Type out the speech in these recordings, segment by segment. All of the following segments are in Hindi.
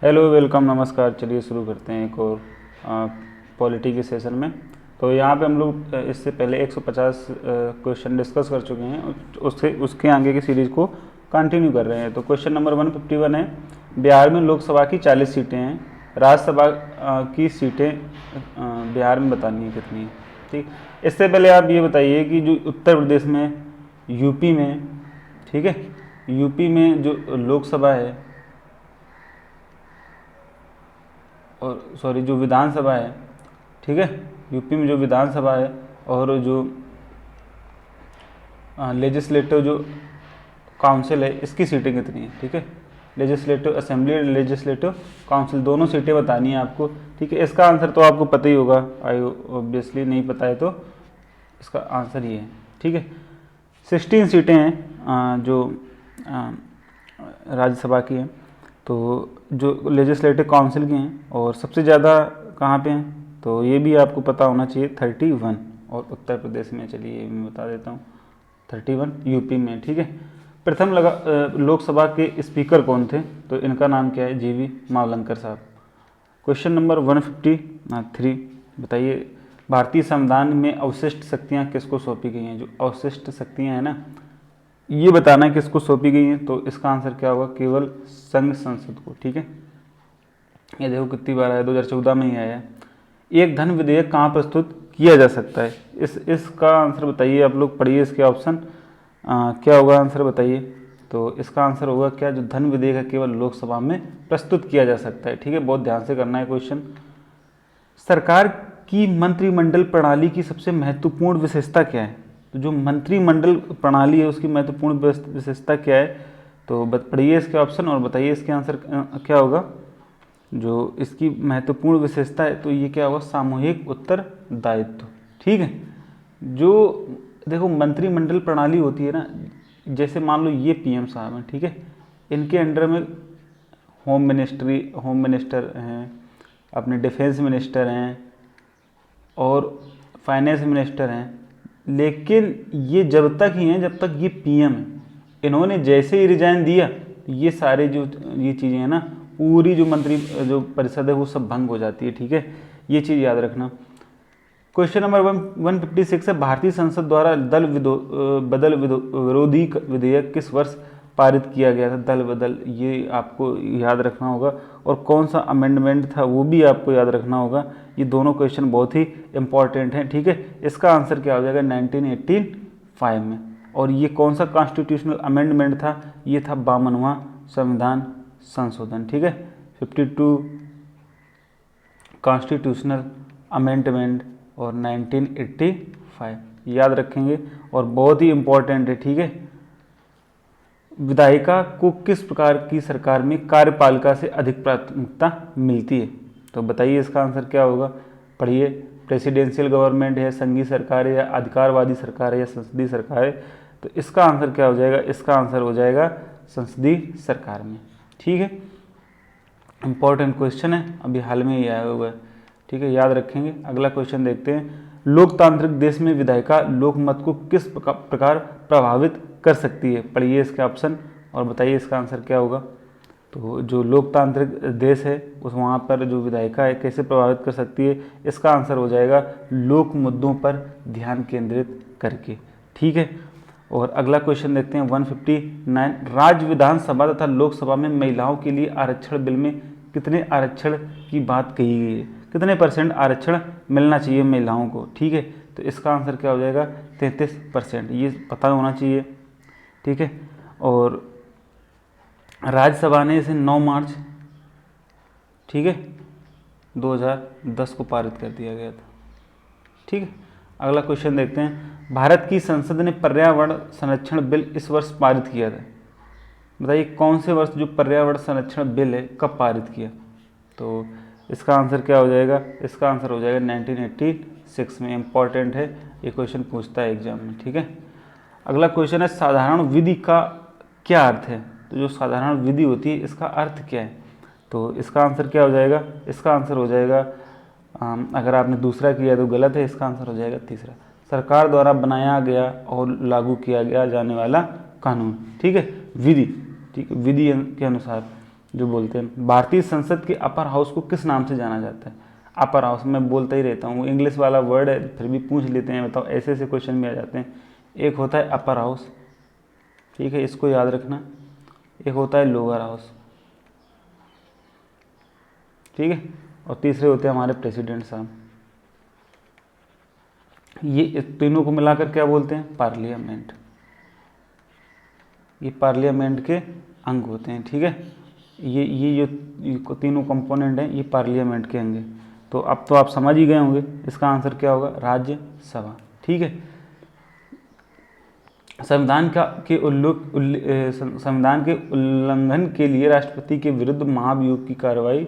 हेलो, वेलकम, नमस्कार। चलिए शुरू करते हैं एक और पॉलिटी के सेशन में। तो यहाँ पे हम लोग इससे पहले 150 क्वेश्चन डिस्कस कर चुके हैं। उसके आगे की सीरीज़ को कंटिन्यू कर रहे हैं। तो क्वेश्चन नंबर 151 है, बिहार में लोकसभा की 40 सीटें हैं, राज्यसभा की सीटें बिहार में बतानी है कितनी है। ठीक, इससे पहले आप ये बताइए कि जो उत्तर प्रदेश में, यूपी में, ठीक है, यूपी में जो लोकसभा है और सॉरी जो विधानसभा है, ठीक है, यूपी में जो विधानसभा है और जो लेजिस्लेटिव जो काउंसिल है, इसकी सीटें कितनी है। ठीक है, लेजिस्लेटिव असेंबली और लेजिस्लेटिव काउंसिल दोनों सीटें बतानी है आपको। ठीक है, इसका आंसर तो आपको पता ही होगा, आई ऑब्वियसली नहीं पता है तो इसका आंसर ये है। ठीक है, 16 सीटें हैं जो राज्यसभा की हैं, तो जो लेजिस्लेटिव काउंसिल की हैं और सबसे ज़्यादा कहाँ पे हैं, तो ये भी आपको पता होना चाहिए, 31 और उत्तर प्रदेश में। चलिए ये मैं बता देता हूँ, 31 यूपी में। ठीक है, प्रथम लोकसभा के स्पीकर कौन थे, तो इनका नाम क्या है, जीवी मावलंकर साहब। क्वेश्चन नंबर 153 बताइए, भारतीय संविधान में अवशिष्ट शक्तियाँ किसको सौंपी गई हैं। जो अवशिष्ट शक्तियाँ हैं ना, ये बताना है किसको सौंपी गई हैं, तो इसका आंसर क्या होगा, केवल संघ संसद को। ठीक है, ये देखो कितनी बार आया, 2014 में ही आया है। एक धन विधेयक कहाँ प्रस्तुत किया जा सकता है, इसका आंसर बताइए। आप लोग पढ़िए इसके ऑप्शन, क्या होगा आंसर बताइए। तो इसका आंसर होगा क्या, जो धन विधेयक है केवल लोकसभा में प्रस्तुत किया जा सकता है। ठीक है, बहुत ध्यान से करना है क्वेश्चन। सरकार की मंत्रिमंडल प्रणाली की सबसे महत्वपूर्ण विशेषता क्या है, तो जो मंत्रिमंडल प्रणाली है उसकी महत्वपूर्ण विशेषता क्या है, तो पढ़िए इसके ऑप्शन और बताइए इसके आंसर क्या होगा। जो इसकी महत्वपूर्ण विशेषता है तो ये क्या होगा, सामूहिक उत्तरदायित्व। ठीक है, जो देखो मंत्रिमंडल प्रणाली होती है ना, जैसे मान लो ये पीएम साहब हैं, ठीक है, इनके अंडर में होम मिनिस्टर हैं, अपने डिफेंस मिनिस्टर हैं और फाइनेंस मिनिस्टर हैं, लेकिन ये जब तक ही हैं जब तक ये पीएम है। इन्होंने जैसे ही रिजाइन दिया, ये सारे जो ये चीज़ें हैं ना, पूरी जो मंत्री जो परिषद है वो सब भंग हो जाती है। ठीक है, ये चीज़ याद रखना। क्वेश्चन नंबर 156 है, भारतीय संसद द्वारा बदल विरोधी विधेयक किस वर्ष पारित किया गया था। दल बदल, ये आपको याद रखना होगा, और कौन सा अमेंडमेंट था वो भी आपको याद रखना होगा। ये दोनों क्वेश्चन बहुत ही इंपॉर्टेंट हैं। ठीक है, इसका आंसर क्या हो जाएगा, 1985 में। और ये कौन सा कॉन्स्टिट्यूशनल अमेंडमेंट था, ये था 52वां संविधान संशोधन। ठीक है, 52 कॉन्स्टिट्यूशनल अमेंडमेंट और 1985 याद रखेंगे, और बहुत ही इम्पोर्टेंट है। ठीक है, विधायिका को किस प्रकार की सरकार में कार्यपालिका से अधिक प्राथमिकता मिलती है, तो बताइए इसका आंसर क्या होगा। पढ़िए, प्रेसिडेंशियल गवर्नमेंट है, संघीय सरकार है, या अधिकारवादी सरकार है, या संसदीय सरकार है, तो इसका आंसर क्या हो जाएगा, इसका आंसर हो जाएगा संसदीय सरकार में। ठीक है, इंपॉर्टेंट क्वेश्चन है, अभी हाल में ही आया हुआ है। ठीक है, याद रखेंगे। अगला क्वेश्चन देखते हैं, लोकतांत्रिक देश में विधायिका लोकमत को किस प्रकार प्रभावित कर सकती है। पढ़िए इसके ऑप्शन और बताइए इसका आंसर क्या होगा। तो जो लोकतांत्रिक देश है उस वहाँ पर जो विधायिका है कैसे प्रभावित कर सकती है, इसका आंसर हो जाएगा लोक मुद्दों पर ध्यान केंद्रित करके। ठीक है, और अगला क्वेश्चन देखते हैं 159, राज्य विधानसभा तथा लोकसभा में महिलाओं के लिए आरक्षण बिल में कितने आरक्षण की बात कही गई है, कितने % आरक्षण मिलना चाहिए महिलाओं को। ठीक है, तो इसका आंसर क्या हो जाएगा, 33%, ये पता होना चाहिए। ठीक है, और राज्यसभा ने इसे 9 मार्च, ठीक है, 2010 को पारित कर दिया गया था। ठीक है, अगला क्वेश्चन देखते हैं, भारत की संसद ने पर्यावरण संरक्षण बिल इस वर्ष पारित किया था। बताइए कौन से वर्ष जो पर्यावरण संरक्षण बिल है कब पारित किया, तो इसका आंसर क्या हो जाएगा, इसका आंसर हो जाएगा 1986 में। इंपॉर्टेंट है, ये क्वेश्चन पूछता है एग्जाम में। ठीक है, अगला क्वेश्चन है, साधारण विधि का क्या अर्थ है, तो जो साधारण विधि होती है इसका अर्थ क्या है, तो इसका आंसर क्या हो जाएगा, इसका आंसर हो जाएगा, अगर आपने दूसरा किया तो गलत है, इसका आंसर हो जाएगा तीसरा, सरकार द्वारा बनाया गया और लागू किया गया जाने वाला कानून। ठीक है, विधि, ठीक है, विधि के अनुसार जो बोलते हैं भारतीय संसद के अपर हाउस को किस नाम से जाना जाता है। अपर हाउस मैं बोलता ही रहता हूँ, इंग्लिश वाला वर्ड है फिर भी पूछ लेते हैं, बताओ ऐसे ऐसे क्वेश्चन भी आ जाते हैं। एक होता है अपर हाउस, ठीक है, इसको याद रखना। एक होता है लोअर हाउस, ठीक है, और तीसरे होते हैं हमारे प्रेसिडेंट साहब। ये तीनों को मिलाकर क्या बोलते हैं, पार्लियामेंट। ये पार्लियामेंट के अंग होते हैं, ठीक है। ये जो तीनों कंपोनेंट हैं ये पार्लियामेंट के अंग हैं। तो अब तो आप समझ ही गए होंगे इसका आंसर क्या होगा, राज्यसभा, ठीक है। संविधान के उल्लंघन के लिए राष्ट्रपति के विरुद्ध महाभियोग की कार्रवाई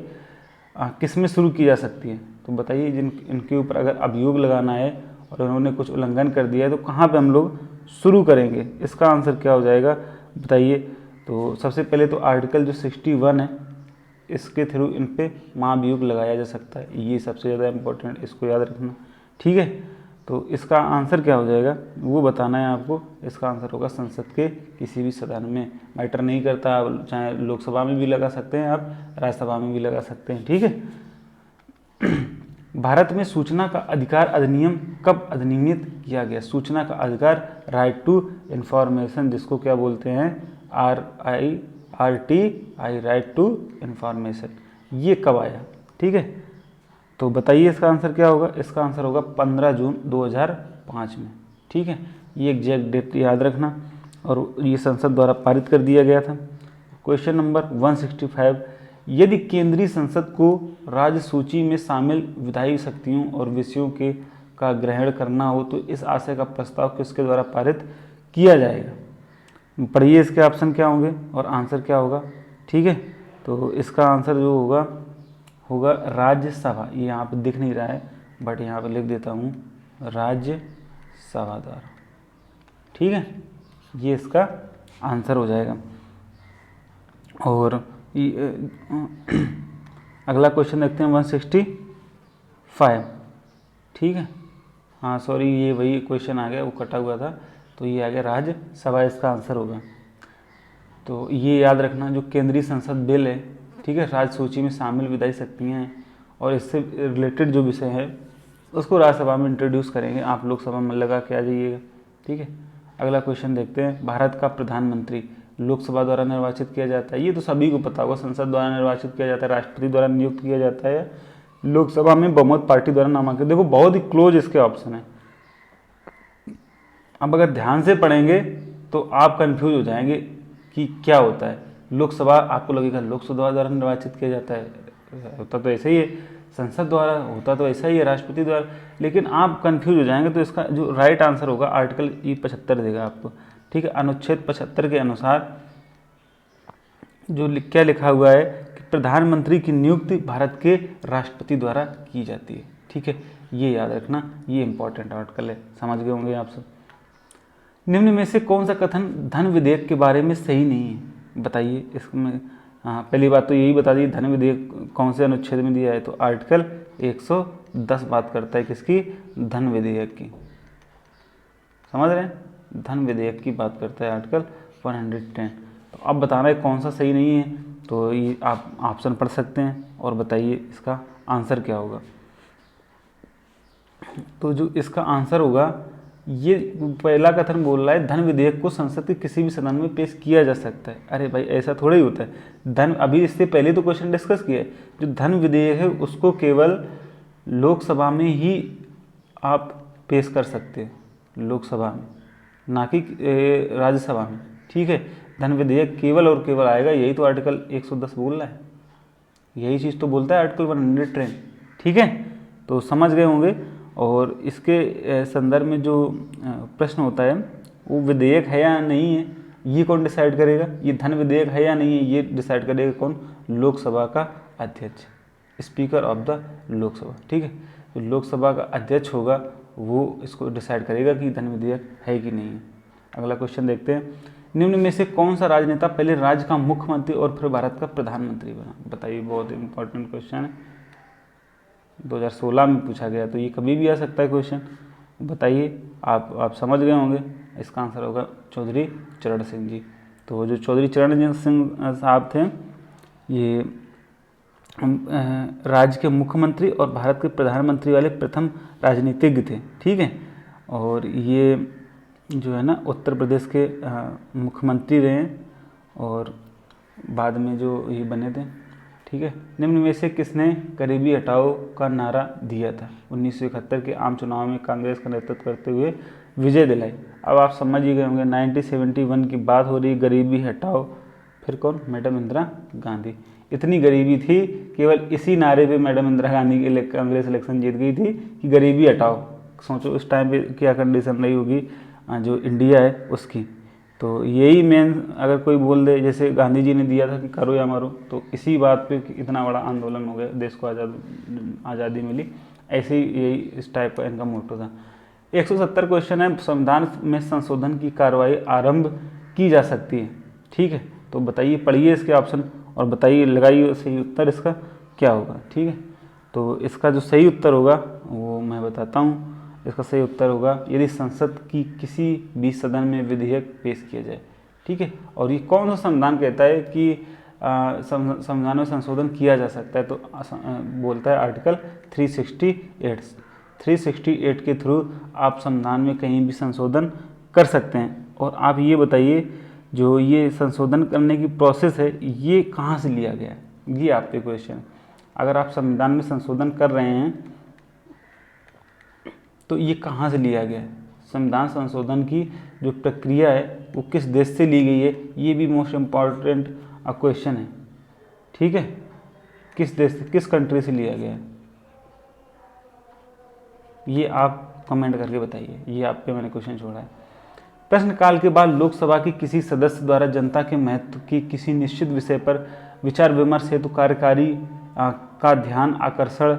किस में शुरू की जा सकती है। तो बताइए, इनके ऊपर अगर अभियोग लगाना है और उन्होंने कुछ उल्लंघन कर दिया है तो कहाँ पे हम लोग शुरू करेंगे, इसका आंसर क्या हो जाएगा बताइए। तो सबसे पहले तो आर्टिकल जो 61 है इसके थ्रू इन पे महाभियोग लगाया जा सकता है, ये सबसे ज़्यादा इम्पोर्टेंट, इसको याद रखना, ठीक है। तो इसका आंसर क्या हो जाएगा वो बताना है आपको। इसका आंसर होगा संसद के किसी भी सदन में, मैटर नहीं करता, चाहे लोकसभा में भी लगा सकते हैं आप, राज्यसभा में भी लगा सकते हैं, ठीक है। भारत में सूचना का अधिकार अधिनियम कब अधिनियमित किया गया। सूचना का अधिकार, राइट टू इंफॉर्मेशन, जिसको क्या बोलते हैं, RTI, राइट टू इंफॉर्मेशन, ये कब आया, ठीक है। तो बताइए इसका आंसर क्या होगा। इसका आंसर होगा 15 जून 2005 में, ठीक है। ये एग्जैक्ट डेट याद रखना, और ये संसद द्वारा पारित कर दिया गया था। क्वेश्चन नंबर 165, यदि केंद्रीय संसद को राज्य सूची में शामिल विधायी शक्तियों और विषयों के का ग्रहण करना हो तो इस आशय का प्रस्ताव किसके द्वारा पारित किया जाएगा। पढ़िए इसके ऑप्शन क्या होंगे और आंसर क्या होगा, ठीक है। तो इसका आंसर जो होगा राज्यसभा, ये यहाँ पे दिख नहीं रहा है बट यहाँ पे लिख देता हूँ, राज्यसभा द्वारा, ठीक है, ये इसका आंसर हो जाएगा। और अगला क्वेश्चन देखते हैं 165, ठीक है। हाँ सॉरी, ये वही क्वेश्चन आ गया, वो कटा हुआ था, तो ये आ गया राज्यसभा, इसका आंसर होगा। तो ये याद रखना, जो केंद्रीय संसद बिल है, ठीक है, राज्य सूची में शामिल विधायी शक्तियाँ हैं और इससे रिलेटेड जो विषय है उसको राज्यसभा में इंट्रोड्यूस करेंगे, आप लोकसभा में लगा के आ जाइएगा, ठीक है। अगला क्वेश्चन देखते हैं, भारत का प्रधानमंत्री लोकसभा द्वारा निर्वाचित किया जाता है। ये तो सभी को पता होगा, संसद द्वारा निर्वाचित किया जाता है, राष्ट्रपति द्वारा नियुक्त किया जाता है, लोकसभा में बहुमत पार्टी द्वारा नामांकित। देखो बहुत ही क्लोज इसके ऑप्शन है। अब अगर ध्यान से पढ़ेंगे तो आप कंफ्यूज हो जाएंगे कि क्या होता है। लोकसभा आपको लगेगा लोकसभा द्वारा निर्वाचित किया जाता है, होता तो ऐसा ही है, संसद द्वारा होता तो ऐसा ही है, राष्ट्रपति द्वारा, लेकिन आप कंफ्यूज हो जाएंगे। तो इसका जो राइट आंसर होगा आर्टिकल 75 देगा आपको, ठीक है। अनुच्छेद 75 के अनुसार जो क्या लिखा हुआ है कि प्रधानमंत्री की नियुक्ति भारत के राष्ट्रपति द्वारा की जाती है, ठीक है, ये याद रखना, ये इंपॉर्टेंट आर्टिकल है, समझ गए होंगे आप सब। निम्न में से कौन सा कथन धन विधेयक के बारे में सही नहीं है, बताइए इसमें। हाँ, पहली बात तो यही बता दी, धन विधेयक कौन से अनुच्छेद में दिया है, तो आर्टिकल 110 बात करता है किसकी, धन विधेयक की, समझ रहे हैं, धन विधेयक की बात करता है आर्टिकल 110। तो अब बताना है कौन सा सही नहीं है, तो ये आप ऑप्शन पढ़ सकते हैं और बताइए इसका आंसर क्या होगा। तो जो इसका आंसर होगा, ये पहला कथन बोल रहा है धन विधेयक को संसद के किसी भी सदन में पेश किया जा सकता है। अरे भाई ऐसा थोड़ा ही होता है, धन, अभी इससे पहले तो क्वेश्चन डिस्कस किया है, जो धन विधेयक है उसको केवल लोकसभा में ही आप पेश कर सकते हैं, लोकसभा में, ना कि राज्यसभा में, ठीक है। धन विधेयक केवल और केवल आएगा, यही तो आर्टिकल 110 बोल रहा है, यही चीज़ तो बोलता है आर्टिकल 110, ठीक है। तो समझ गए होंगे। और इसके संदर्भ में जो प्रश्न होता है वो विधेयक है या नहीं है, ये कौन डिसाइड करेगा, ये धन विधेयक है या नहीं है, ये डिसाइड करेगा कौन, लोकसभा का अध्यक्ष, स्पीकर ऑफ द लोकसभा, ठीक है। तो लोकसभा का अध्यक्ष होगा वो इसको डिसाइड करेगा कि धन विधेयक है कि नहीं है। अगला क्वेश्चन देखते हैं, निम्न में से कौन सा राजनेता पहले राज्य का मुख्यमंत्री और फिर भारत का प्रधानमंत्री बना, बताइए, बहुत इंपॉर्टेंट क्वेश्चन है, 2016 में पूछा गया, तो ये कभी भी आ सकता है क्वेश्चन, बताइए। आप समझ गए होंगे, इसका आंसर होगा चौधरी चरण सिंह जी। तो जो चौधरी चरण सिंह साहब थे ये राज्य के मुख्यमंत्री और भारत के प्रधानमंत्री वाले प्रथम राजनीतिज्ञ थे, ठीक है। और ये जो है ना उत्तर प्रदेश के मुख्यमंत्री रहे हैं और बाद में जो ये बने थे, ठीक है। निम्न में से किसने गरीबी हटाओ का नारा दिया था? 1971 के आम चुनाव में कांग्रेस का नेतृत्व करते हुए विजय दिलाई। अब आप समझ ही गए होंगे 1971 की बात हो रही, गरीबी हटाओ, फिर कौन? मैडम इंदिरा गांधी। इतनी गरीबी थी, केवल इसी नारे पे मैडम इंदिरा गांधी के कांग्रेस इलेक्शन जीत गई थी कि गरीबी हटाओ। सोचो उस टाइम पे क्या कंडीशन रही होगी जो इंडिया है उसकी। तो यही मेन, अगर कोई बोल दे जैसे गांधी जी ने दिया था कि करो या मरो, तो इसी बात पे इतना बड़ा आंदोलन हो गया, देश को आज़ादी मिली। ऐसे ही यही इस टाइप का इनका मोटो था। 170 क्वेश्चन है, संविधान में संशोधन की कार्रवाई आरंभ की जा सकती है, ठीक है। तो बताइए, पढ़िए इसके ऑप्शन और बताइए, लगाइए सही उत्तर इसका क्या होगा, ठीक है। तो इसका जो सही उत्तर होगा वो मैं बताता हूँ। इसका सही उत्तर होगा यदि संसद की किसी भी सदन में विधेयक पेश किया जाए, ठीक है। और ये कौन सा संविधान कहता है कि संविधान में संशोधन किया जा सकता है? तो बोलता है आर्टिकल 368 के थ्रू आप संविधान में कहीं भी संशोधन कर सकते हैं। और आप ये बताइए, जो ये संशोधन करने की प्रोसेस है ये कहाँ से लिया गया? ये आप पे क्वेश्चन। अगर आप संविधान में संशोधन कर रहे हैं तो ये कहाँ से लिया गया है? संविधान संशोधन की जो प्रक्रिया है वो किस देश से ली गई है? ये भी मोस्ट इम्पॉर्टेंट क्वेश्चन है, ठीक है। किस देश से, किस कंट्री से लिया गया है, ये आप कमेंट करके बताइए। ये आप पे मैंने क्वेश्चन छोड़ा है। प्रश्नकाल के बाद लोकसभा की किसी सदस्य द्वारा जनता के महत्व की किसी निश्चित विषय पर विचार विमर्श हेतु कार्यकारी का ध्यान आकर्षण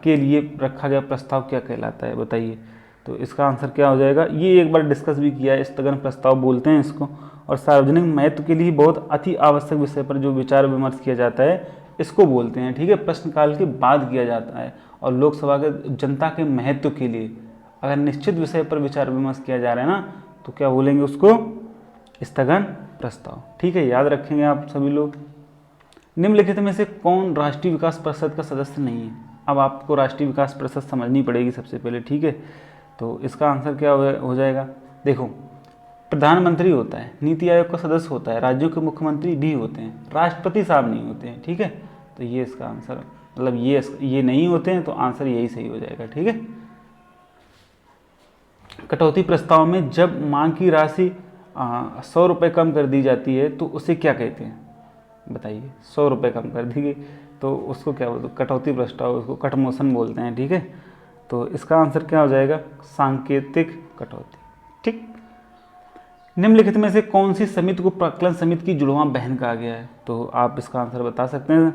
के लिए रखा गया प्रस्ताव क्या कहलाता है? बताइए। तो इसका आंसर क्या हो जाएगा? ये एक बार डिस्कस भी किया है, स्थगन प्रस्ताव बोलते हैं इसको। और सार्वजनिक महत्व के लिए बहुत अति आवश्यक विषय पर जो विचार विमर्श किया जाता है इसको बोलते हैं, ठीक है। प्रश्नकाल के बाद किया जाता है। और लोकसभा के जनता के महत्व के लिए अगर निश्चित विषय पर विचार विमर्श किया जा रहा है ना, तो क्या बोलेंगे उसको? स्थगन प्रस्ताव, ठीक है। याद रखेंगे आप सभी लोग। निम्नलिखित में से कौन राष्ट्रीय विकास परिषद का सदस्य नहीं है? अब आपको राष्ट्रीय विकास परिषद समझनी पड़ेगी सबसे पहले, ठीक है। तो इसका आंसर क्या हो जाएगा? देखो, प्रधानमंत्री होता है, नीति आयोग का सदस्य होता है, राज्यों के मुख्यमंत्री भी होते हैं, राष्ट्रपति साहब नहीं होते हैं, ठीक है। तो ये इसका आंसर, मतलब ये नहीं होते हैं, तो आंसर यही सही हो जाएगा, ठीक है। कटौती प्रस्ताव में जब मांग की राशि 100 रुपये कम कर दी जाती है तो उसे क्या कहते हैं? बताइए। 100 रुपये कम कर दी गई तो उसको क्या बोलते हैं? कटौती प्रस्ताव, उसको कट मोशन बोलते हैं, ठीक है। तो इसका आंसर क्या हो जाएगा? सांकेतिक कटौती, ठीक। निम्नलिखित में से कौन सी समिति को प्राक्कलन समिति की जुड़वां बहन कहा गया है? तो आप इसका आंसर बता सकते हैं।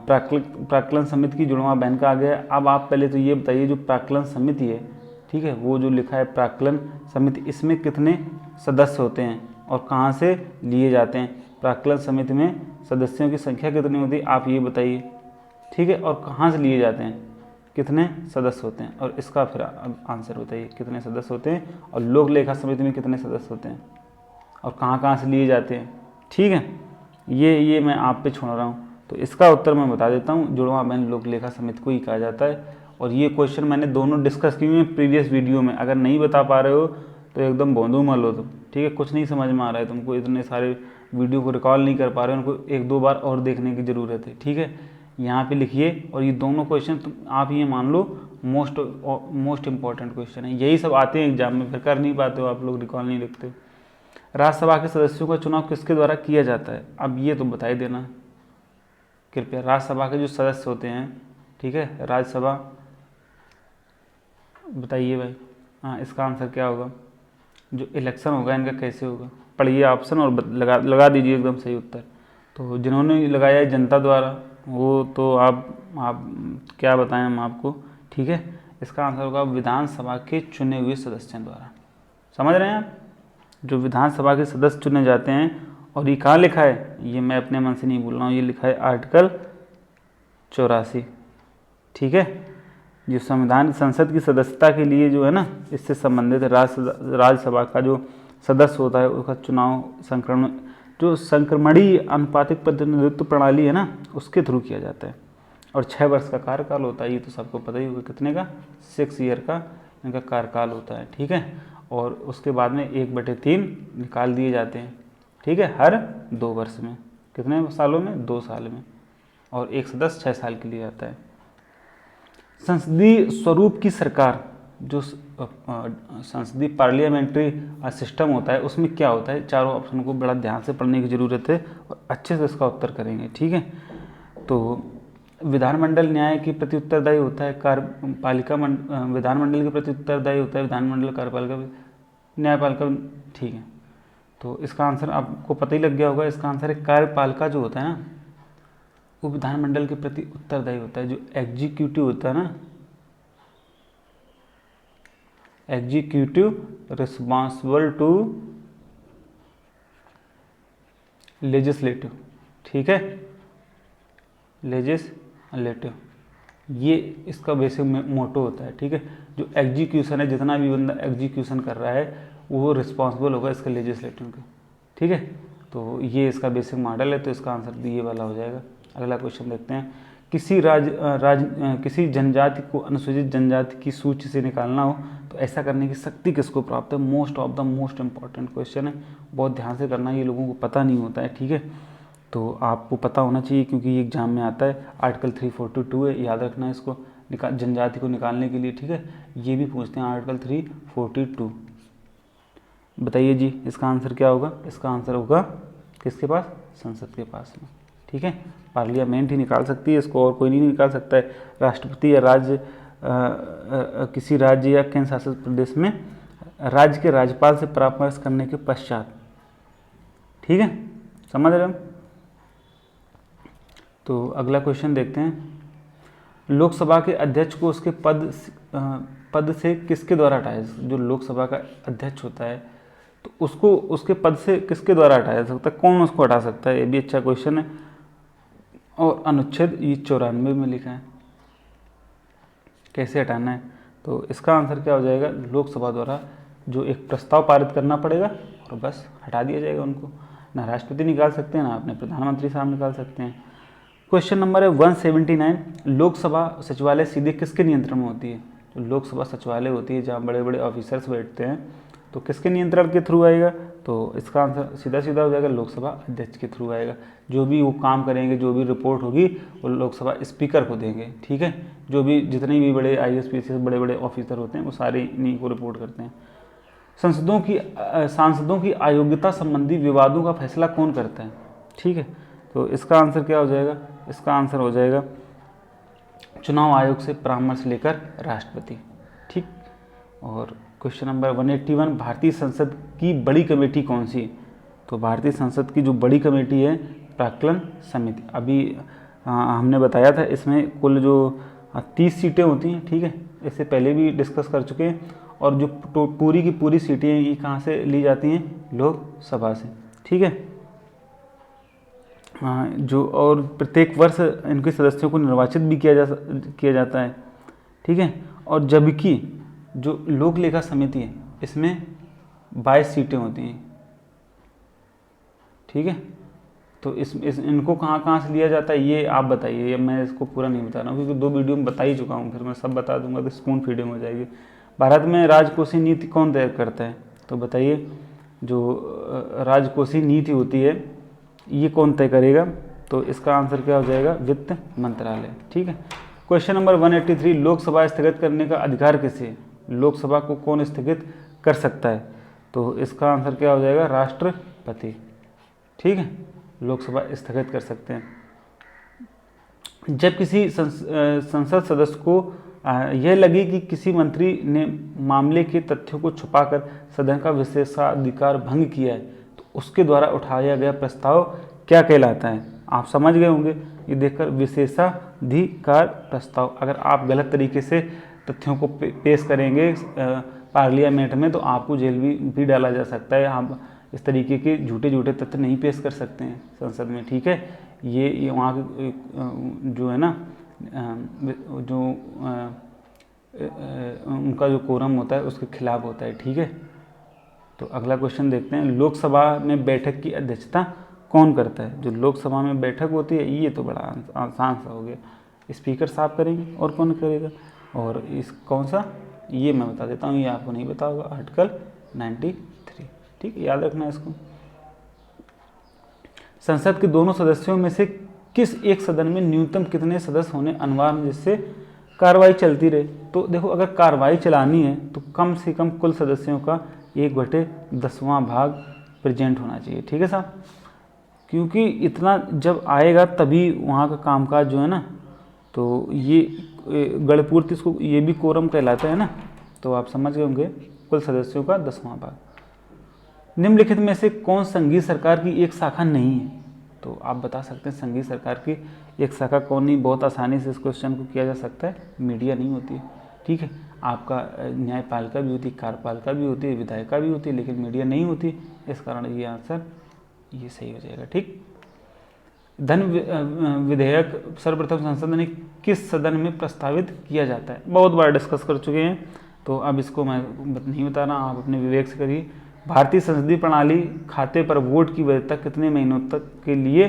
प्राक्कलन समिति की जुड़वां बहन कहा गया है। अब आप पहले तो ये बताइए, जो प्राक्कलन समिति है, ठीक है, वो जो लिखा है प्राक्कलन समिति, इसमें कितने सदस्य होते हैं और कहाँ से लिए जाते हैं? प्राक्कलन समिति में सदस्यों की संख्या कितनी होती है आप ये बताइए, ठीक है। और कहाँ से लिए जाते हैं, कितने सदस्य होते हैं, और इसका फिर आंसर बताइए कितने सदस्य होते हैं, और लोक लेखा समिति में कितने सदस्य होते हैं और कहाँ से लिए जाते हैं, ठीक है। ये मैं आप पे छोड़ रहा हूँ। तो इसका उत्तर मैं बता देता हूँ, जुड़वां बहन लोक लेखा समिति को ही कहा जाता है। और ये क्वेश्चन मैंने दोनों डिस्कस किए हैं प्रीवियस वीडियो में। अगर नहीं बता पा रहे हो तो एकदम बोंदू मल हो तुम, ठीक है। कुछ नहीं समझ में आ रहा है तुमको, इतने सारे वीडियो को रिकॉल नहीं कर पा रहे हो, उनको 1-2 बार और देखने की ज़रूरत है, ठीक है। यहाँ पे लिखिए। और ये दोनों क्वेश्चन आप ये मान लो मोस्ट इंपॉर्टेंट क्वेश्चन है, यही सब आते हैं एग्जाम में, फिर कर नहीं पाते हो आप लोग, रिकॉल नहीं रखते हो। राज्यसभा के सदस्यों का चुनाव किसके द्वारा किया जाता है? अब ये तो बता ही देना कृपया। राज्यसभा के जो सदस्य होते हैं, ठीक है, राज्यसभा, बताइए भाई। हाँ, इसका आंसर क्या होगा? जो इलेक्शन होगा इनका कैसे होगा? पढ़िए ऑप्शन और लगा दीजिए एकदम सही उत्तर। तो जिन्होंने लगाया है जनता द्वारा, वो तो आप क्या बताएं हम आपको, ठीक है। इसका आंसर होगा विधानसभा के चुने हुए सदस्यों द्वारा। समझ रहे हैं आप? जो विधानसभा के सदस्य चुने जाते हैं। और ये कहाँ लिखा है? ये मैं अपने मन से नहीं बोल रहा हूँ, ये लिखा है आर्टिकल 84, ठीक है। जो संविधान संसद की सदस्यता के लिए जो है ना, इससे संबंधित राज्यसभा का जो सदस्य होता है उसका चुनाव संक्रमण जो संक्रमणीय अनुपातिक प्रतिनिधित्व प्रणाली है ना, उसके थ्रू किया जाता है। और 6 वर्ष का कार्यकाल होता है, ये तो सबको पता ही होगा, कितने का, 6 ईयर का इनका कार्यकाल होता है, ठीक है। और उसके बाद में 1/3 निकाल दिए जाते हैं, ठीक है, हर 2 वर्ष में। कितने सालों में, 2 साल में। और 1 सदस्य 6 साल के लिए आता है। संसदीय स्वरूप की सरकार, जो संसदीय पार्लियामेंट्री सिस्टम होता है, उसमें क्या होता है, चारों ऑप्शन को बड़ा ध्यान से पढ़ने की ज़रूरत है और अच्छे से इसका उत्तर करेंगे, ठीक है। तो विधानमंडल न्याय के प्रति उत्तरदायी होता है, कार्यपालिका विधानमंडल के प्रति उत्तरदायी होता है विधानमंडल, कार्यपालिका न्यायपालिका, ठीक है। तो इसका आंसर आपको पता ही लग गया होगा, इसका आंसर है कार्यपालिका जो होता है ना, वो विधानमंडल के प्रति उत्तरदायी होता है। जो एग्जीक्यूटिव होता है ना, एग्जीक्यूटिव रिस्पॉन्सिबल टू लेजिस्लेटिव, ठीक है, लेजिस्लेटिव, ये इसका बेसिक मोटो होता है, ठीक है। जो एग्जीक्यूशन है, जितना भी बंदा एग्जीक्यूशन कर रहा है वो रिस्पॉन्सिबल होगा इसका लेजिस्लेटिव का, ठीक है। तो ये इसका बेसिक मॉडल है, तो इसका आंसर ये वाला हो जाएगा। अगला क्वेश्चन देखते हैं। किसी जनजाति को अनुसूचित जनजाति की सूची से निकालना हो तो ऐसा करने की शक्ति किसको प्राप्त है? Most of the most important question है, बहुत ध्यान से करना, ये लोगों को पता नहीं होता है, ठीक है। तो आपको पता होना चाहिए क्योंकि ये एग्जाम में आता है। आर्टिकल 342 है, याद रखना है इसको, जनजाति को निकालने के लिए, ठीक है। ये भी पूछते हैं आर्टिकल 342। बताइए जी, इसका आंसर क्या होगा? इसका आंसर होगा किसके पास? संसद के पास में, ठीक है। पार्लियामेंट ही निकाल सकती है इसको, और कोई नहीं निकाल सकता है। राष्ट्रपति या राज्य किसी राज्य या केंद्र शासित प्रदेश में राज्य के राज्यपाल से परामर्श करने के पश्चात, ठीक है, समझ रहे हम। तो अगला क्वेश्चन देखते हैं। लोकसभा के अध्यक्ष को उसके पद से किसके द्वारा हटाया? जो लोकसभा का अध्यक्ष होता है तो उसको उसके पद से किसके द्वारा हटाया जा सकता है? कौन उसको हटा सकता है? ये भी अच्छा क्वेश्चन है। और अनुच्छेद 94 में लिखा है कैसे हटाना है। तो इसका आंसर क्या हो जाएगा? लोकसभा द्वारा जो एक प्रस्ताव पारित करना पड़ेगा और बस हटा दिया जाएगा उनको। ना राष्ट्रपति निकाल सकते हैं, ना अपने प्रधानमंत्री साहब निकाल सकते हैं। क्वेश्चन नंबर है 179। लोकसभा सचिवालय सीधे किसके नियंत्रण में होती है? जो लोकसभा सचिवालय होती है, जहाँ बड़े बड़े ऑफिसर्स बैठते हैं, तो किसके नियंत्रण के थ्रू आएगा? तो इसका आंसर सीधा सीधा हो जाएगा, लोकसभा अध्यक्ष के थ्रू आएगा। जो भी वो काम करेंगे, जो भी रिपोर्ट होगी, वो लोकसभा स्पीकर को देंगे, ठीक है। जो भी जितने भी बड़े IAS PCS बड़े बड़े ऑफिसर होते हैं, वो सारे इन्हीं को रिपोर्ट करते हैं। सांसदों की अयोग्यता संबंधी विवादों का फैसला कौन करता है? ठीक है, तो इसका आंसर क्या हो जाएगा? इसका आंसर हो जाएगा चुनाव आयोग से परामर्श लेकर राष्ट्रपति, ठीक। और क्वेश्चन नंबर 181। भारतीय संसद की बड़ी कमेटी कौन सी है? तो भारतीय संसद की जो बड़ी कमेटी है, प्राक्कलन समिति। अभी हमने बताया था, इसमें कुल जो 30 सीटें होती हैं, ठीक है। इससे पहले भी डिस्कस कर चुके हैं। और जो पूरी की पूरी सीटें ये कहाँ से ली जाती हैं? लोकसभा से, ठीक है। जो और प्रत्येक वर्ष इनके सदस्यों को निर्वाचित भी किया जाता है, ठीक है। और जबकि जो लोक लेखा समिति है, इसमें 22 सीटें होती हैं, ठीक है। तो इनको कहाँ से लिया जाता है, ये आप बताइए। मैं इसको पूरा नहीं बता रहा हूँ क्योंकि 2 वीडियो में बता ही चुका हूँ, फिर मैं सब बता दूंगा तो स्पून फीडिंग हो जाएगी। भारत में राजकोषीय नीति कौन तय करता है? तो बताइए, जो राजकोषीय नीति होती है, ये कौन तय करेगा? तो इसका आंसर क्या हो जाएगा? वित्त मंत्रालय, ठीक है। Question number 183। लोकसभा स्थगित करने का अधिकार किसे है? लोकसभा को कौन स्थगित कर सकता है? तो इसका आंसर क्या हो जाएगा? राष्ट्रपति, ठीक है। लोकसभा स्थगित कर सकते हैं। जब किसी संसद सदस्य को यह लगे कि किसी मंत्री ने मामले के तथ्यों को छुपाकर सदन का विशेषाधिकार भंग किया है, तो उसके द्वारा उठाया गया प्रस्ताव क्या कहलाता है? आप समझ गए होंगे ये देखकर, विशेषाधिकार प्रस्ताव। अगर आप गलत तरीके से तथ्यों को पेश करेंगे पार्लियामेंट में, तो आपको जेल भी डाला जा सकता है। आप इस तरीके के झूठे तथ्य नहीं पेश कर सकते हैं संसद में, ठीक है। ये वहाँ के जो है ना, जो उनका जो कोरम होता है उसके खिलाफ होता है, ठीक है। तो अगला क्वेश्चन देखते हैं। लोकसभा में बैठक की अध्यक्षता कौन करता है? जो लोकसभा में बैठक होती है, ये तो बड़ा आसान सा हो गया, स्पीकर साहब करेंगे, और कौन करेगा? और इस कौन सा, ये मैं बता देता हूँ, ये आपको नहीं पता होगा, आर्टिकल 93। ठीक है, याद रखना इसको। संसद के दोनों सदस्यों में से किस एक सदन में न्यूनतम कितने सदस्य होने अनिवार्य हैं जिससे कार्रवाई चलती रहे? तो देखो, अगर कार्रवाई चलानी है तो कम से कम कुल सदस्यों का 1/10वां भाग प्रेजेंट होना चाहिए। ठीक है साहब, क्योंकि इतना जब आएगा तभी वहाँ का कामकाज जो है ना, तो ये गणपूर्ति, इसको ये भी कोरम कहलाता है ना, तो आप समझ गए होंगे, कुल सदस्यों का 10वां भाग। निम्नलिखित में से कौन संघीय सरकार की एक शाखा नहीं है? तो आप बता सकते हैं संघीय सरकार की एक शाखा कौन नहीं? बहुत आसानी से इस क्वेश्चन को किया जा सकता है, मीडिया नहीं होती है। ठीक है, आपका न्यायपालिका भी होती है, कार्यपालिका भी होती है, विधायिका भी होती है, लेकिन मीडिया नहीं होती, इस कारण ये आंसर ये सही हो जाएगा। ठीक, धन विधेयक सर्वप्रथम संसद ने किस सदन में प्रस्तावित किया जाता है? बहुत बार डिस्कस कर चुके हैं, तो अब इसको मैं नहीं बता रहा, आप अपने विवेक से करिए। भारतीय संसदीय प्रणाली खाते पर वोट की वैधता कितने महीनों तक के लिए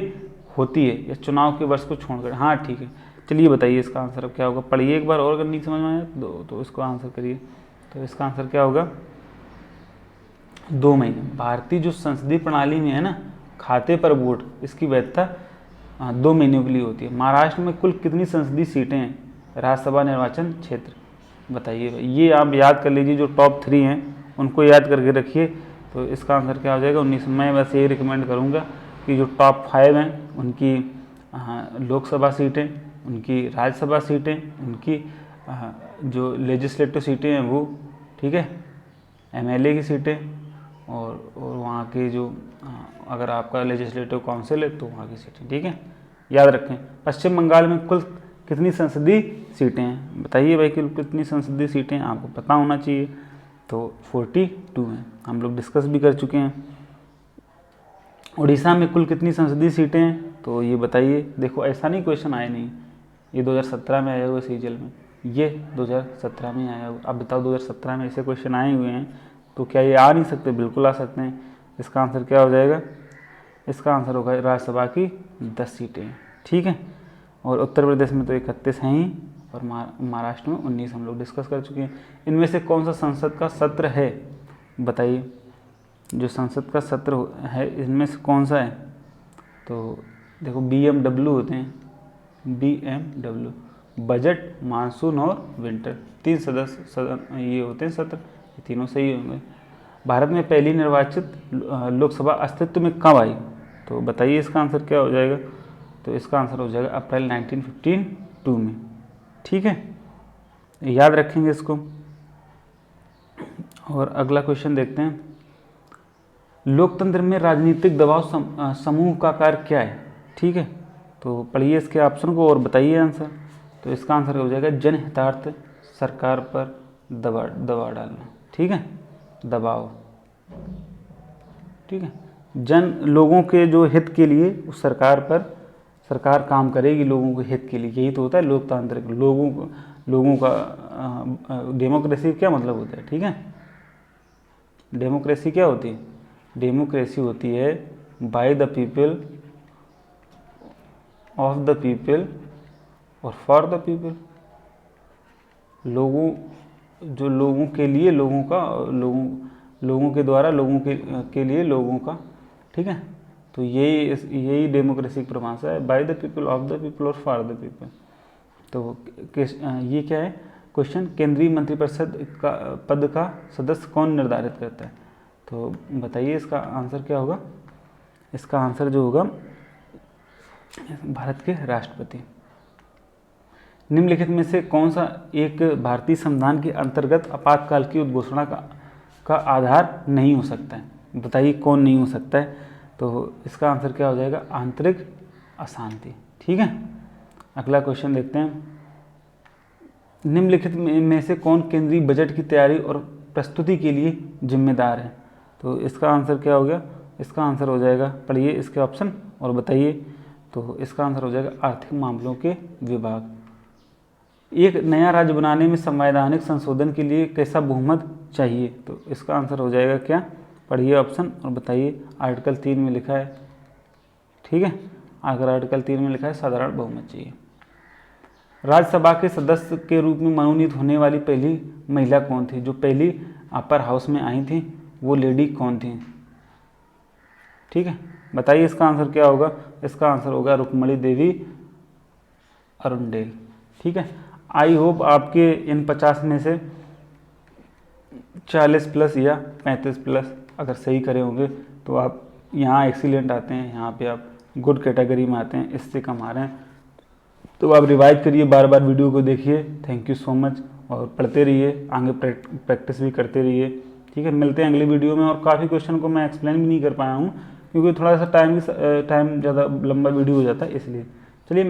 होती है, या चुनाव के वर्ष को छोड़कर? हाँ ठीक है, चलिए बताइए इसका आंसर अब क्या होगा। पढ़िए एक बार और, अगर नहीं समझ में आया तो इसको आंसर करिए। तो इसका आंसर क्या होगा? 2 महीने। भारतीय जो संसदीय प्रणाली में है ना, खाते पर वोट, इसकी वैधता 2 महीनों के लिए होती है। महाराष्ट्र में कुल कितनी संसदीय सीटें हैं राज्यसभा निर्वाचन क्षेत्र? बताइए भाई, ये आप याद कर लीजिए, जो टॉप 3 हैं उनको याद करके रखिए। तो इसका आंसर क्या हो जाएगा? 19। मैं बस यही रिकमेंड करूँगा कि जो टॉप 5 हैं उनकी लोकसभा सीटें, उनकी राज्यसभा सीटें, उनकी जो लेजिस्लेटिव सीटें हैं वो, ठीक है, MLA की सीटें, और वहाँ के जो अगर आपका लेजिस्लेटिव काउंसिल है तो वहाँ की सीटें। ठीक है, याद रखें। पश्चिम बंगाल में कुल कितनी संसदीय सीटें हैं? बताइए भाई, कुल कितनी संसदीय सीटें हैं, आपको पता होना चाहिए। तो 42 हैं, हम लोग डिस्कस भी कर चुके हैं। उड़ीसा में कुल कितनी संसदीय सीटें हैं? तो ये बताइए। देखो, ऐसा नहीं क्वेश्चन आया नहीं, ये 2017 में आया हुआ सीजल में, ये 2017 में आया हुआ। अब बताओ 2017 में ऐसे क्वेश्चन आए हुए हैं, तो क्या ये आ नहीं सकते? बिल्कुल आ सकते हैं। इसका आंसर क्या हो जाएगा? इसका आंसर होगा राज्यसभा की 10 सीटें। ठीक है, और उत्तर प्रदेश में तो 31 हैं ही, और महाराष्ट्र में 19 हम लोग डिस्कस कर चुके हैं। इनमें से कौन सा संसद का सत्र है? बताइए, जो संसद का सत्र है इनमें से कौन सा है? तो देखो, BMW होते हैं, BMW, बजट, मानसून और विंटर, 3 सदस्य सदन ये होते हैं सत्र, ये तीनों सही होंगे। भारत में पहली निर्वाचित लोकसभा अस्तित्व में कब आई? तो बताइए इसका आंसर क्या हो जाएगा? तो इसका आंसर हो जाएगा अप्रैल 1952 में। ठीक है, याद रखेंगे इसको। और अगला क्वेश्चन देखते हैं, लोकतंत्र में राजनीतिक दबाव समूह का कार्य क्या है? ठीक है, तो पढ़िए इसके ऑप्शन को और बताइए आंसर। तो इसका आंसर हो जाएगा जनहितार्थ सरकार पर दबाव डालना। ठीक है, दबाव, ठीक है, लोगों के जो हित के लिए उस सरकार पर सरकार काम करेगी, लोगों के हित के लिए, यही तो होता है लोकतांत्रिक। लोगों का डेमोक्रेसी क्या मतलब होता है? ठीक है, डेमोक्रेसी क्या होती है? डेमोक्रेसी होती है by the people, of the people और फॉर द पीपल। लोगों के लिए, लोगों के द्वारा, लोगों के लिए लोगों का। ठीक है, तो यही डेमोक्रेसी की परिभाषा है, by the people, of the people और फॉर द पीपल। तो ये क्या है क्वेश्चन? केंद्रीय मंत्रिपरिषद का पद का सदस्य कौन निर्धारित करता है? तो बताइए इसका आंसर क्या होगा? इसका आंसर जो होगा, भारत के राष्ट्रपति। निम्नलिखित में से कौन सा एक भारतीय संविधान के अंतर्गत आपातकाल की उद्घोषणा का आधार नहीं हो सकता है? बताइए कौन नहीं हो सकता है? तो इसका आंसर क्या हो जाएगा? आंतरिक अशांति। ठीक है, अगला क्वेश्चन देखते हैं, निम्नलिखित में से कौन केंद्रीय बजट की तैयारी और प्रस्तुति के लिए जिम्मेदार है? तो इसका आंसर क्या हो गया? इसका आंसर हो जाएगा, पढ़िए इसके ऑप्शन और बताइए। तो इसका आंसर हो जाएगा आर्थिक मामलों के विभाग। एक नया राज्य बनाने में संवैधानिक संशोधन के लिए कैसा बहुमत चाहिए? तो इसका आंसर हो जाएगा क्या? पढ़िए ऑप्शन और बताइए। आर्टिकल 3 में लिखा है ठीक है। अगर आर्टिकल 3 में लिखा है साधारण बहुमत चाहिए। राज्यसभा के सदस्य के रूप में मनोनीत होने वाली पहली महिला कौन थी? जो पहली अपर हाउस में आई थी वो लेडी कौन थी? ठीक है, बताइए इसका आंसर क्या होगा। इसका आंसर होगा रुक्मणी देवी अरुणडेल। ठीक है, आई होप आपके इन 50 में से 40 प्लस या 35 प्लस अगर सही करे होंगे तो आप यहाँ एक्सीलेंट आते हैं, यहाँ पे आप गुड कैटेगरी में आते हैं, इससे कम आ रहे हैं। तो आप रिवाइज करिए, बार बार वीडियो को देखिए। थैंक यू सो मच, और पढ़ते रहिए, आगे प्रैक्टिस भी करते रहिए। ठीक है, मिलते हैं अगली वीडियो में। और काफ़ी क्वेश्चन को मैं एक्सप्लेन भी नहीं कर पाया हूँ क्योंकि थोड़ा सा टाइम ज़्यादा लंबा वीडियो हो जाता है इसलिए।